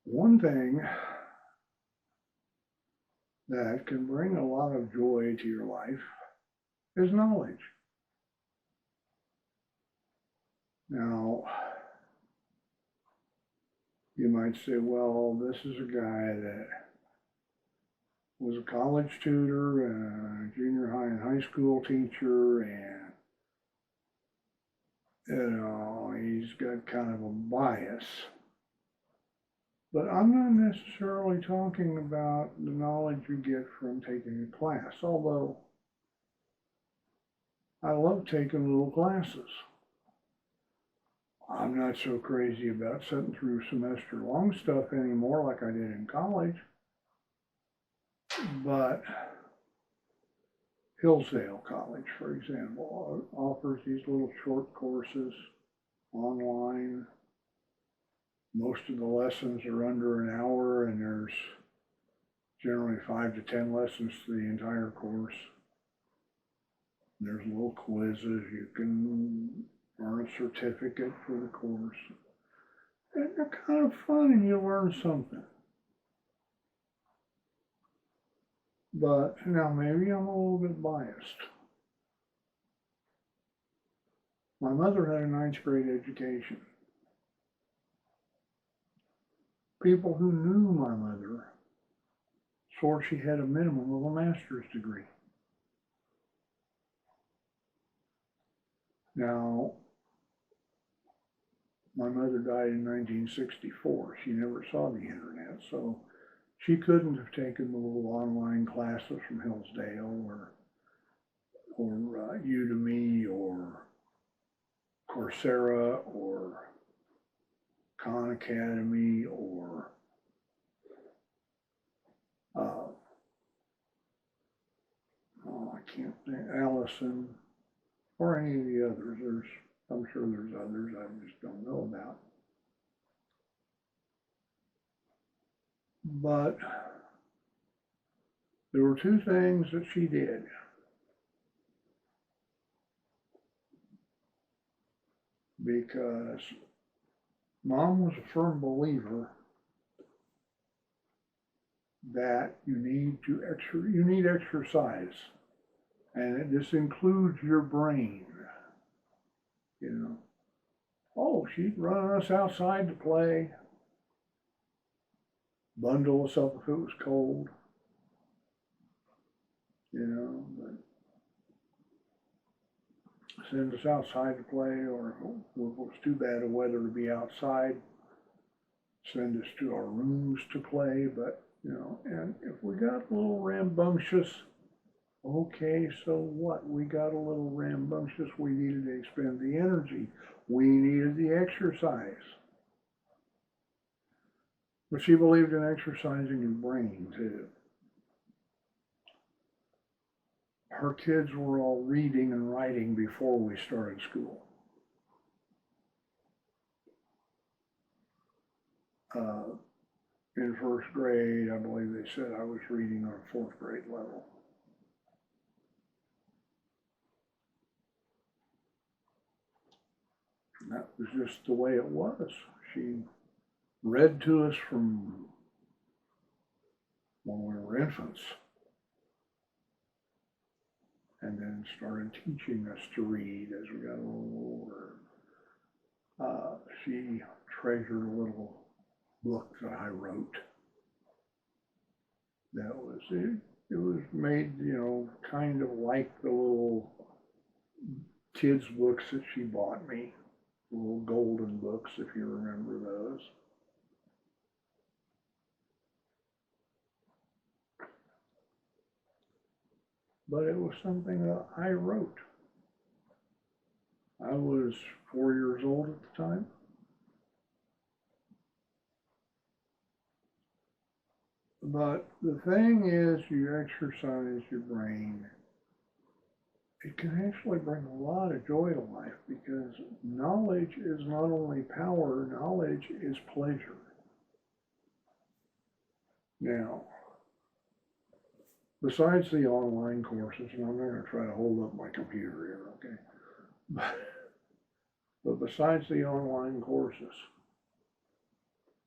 One thing that can bring a lot of joy to your life is knowledge. Now, you might say, well, this is a guy that was a college tutor, a junior high and high school teacher, and he's got kind of a bias. But I'm not necessarily talking about the knowledge you get from taking a class, although I love taking little classes. I'm not so crazy about sitting through semester long stuff anymore like I did in college. But Hillsdale College, for example, offers these little short courses online. Most of the lessons are under an hour, and there's generally 5 to 10 lessons to the entire course. There's little quizzes. You can earn a certificate for the course. And they're kind of fun, and you learn something. But now maybe I'm a little bit biased. My mother had a ninth grade education. People who knew my mother swore she had a minimum of a master's degree. Now, my mother died in 1964. She never saw the internet, so she couldn't have taken the little online classes from Hillsdale or Udemy or Coursera or Khan Academy or I can't think, Allison, or any of the others. I'm sure there's others I just don't know about. But there were two things that she did. Because mom was a firm believer that you need exercise, and this includes your brain. You know, oh, she'd run us outside to play, bundle us up if it was cold. But send us outside to play, or if it was too bad of weather to be outside, send us to our rooms to play. But and if we got a little rambunctious, okay, so what? We got a little rambunctious. We needed to expend the energy. We needed the exercise. But she believed in exercising your brain too. Her kids were all reading and writing before we started school. In first grade, I believe they said I was reading on fourth grade level. And that was just the way it was. She read to us from when we were infants, and then started teaching us to read as we got a little older. She treasured a little book that I wrote. That was it. It was made, kind of like the little kids' books that she bought me, the little golden books, if you remember those. But it was something that I wrote. I was 4 years old at the time. But the thing is, you exercise your brain. It can actually bring a lot of joy to life because knowledge is not only power, knowledge is pleasure. Now, besides the online courses, and I'm not going to try to hold up my computer here, okay? But besides the online courses,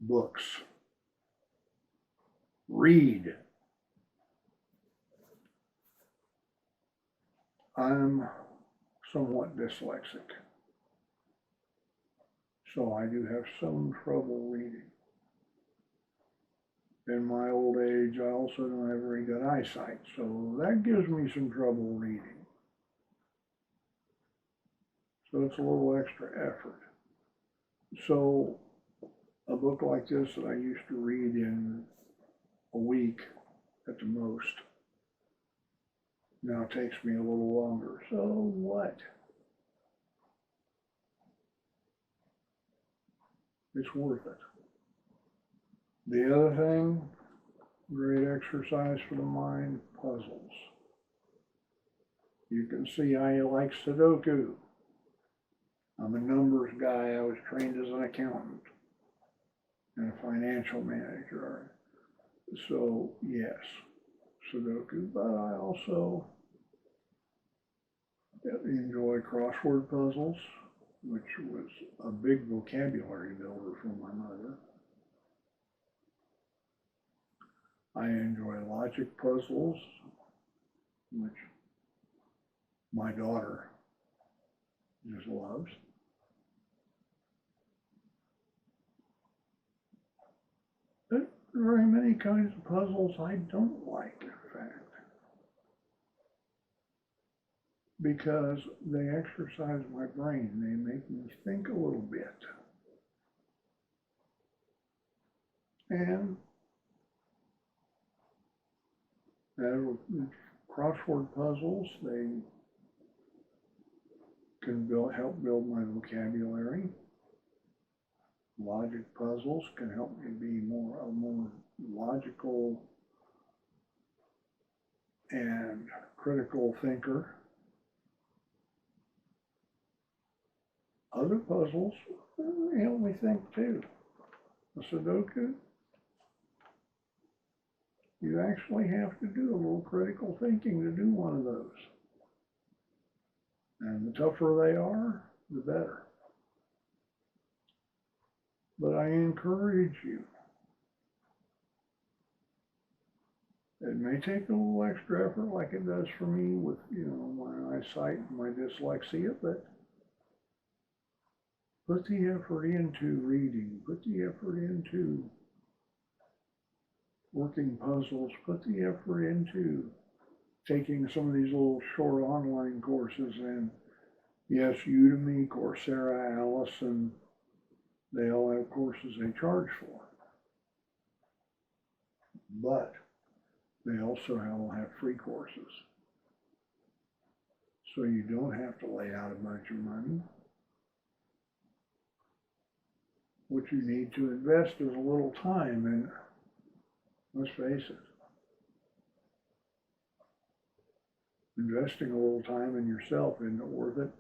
books. Read. I'm somewhat dyslexic, so I do have some trouble reading. In my old age, I also don't have very good eyesight, so that gives me some trouble reading. So it's a little extra effort. So a book like this that I used to read in a week at the most now takes me a little longer. So what? It's worth it. The other thing, great exercise for the mind, puzzles. You can see I like Sudoku. I'm a numbers guy. I was trained as an accountant and a financial manager. So yes, Sudoku, but I also enjoy crossword puzzles, which was a big vocabulary builder for my mother. I enjoy logic puzzles, which my daughter just loves. But there are many kinds of puzzles I don't like, in fact, because they exercise my brain. They make me think a little bit. And crossword puzzles, they can help build my vocabulary. Logic puzzles can help me be a more logical and critical thinker. Other puzzles help me think too. A Sudoku, you actually have to do a little critical thinking to do one of those. And the tougher they are, the better. But I encourage you. It may take a little extra effort like it does for me with, my eyesight and my dyslexia, but put the effort into reading, put the effort into working puzzles, put the effort into taking some of these little short online courses. And yes, Udemy, Coursera, Allison, they all have courses they charge for. But they also all have free courses. So you don't have to lay out a bunch of money. What you need to invest is a little time, and let's face it, investing a little time in yourself isn't worth it.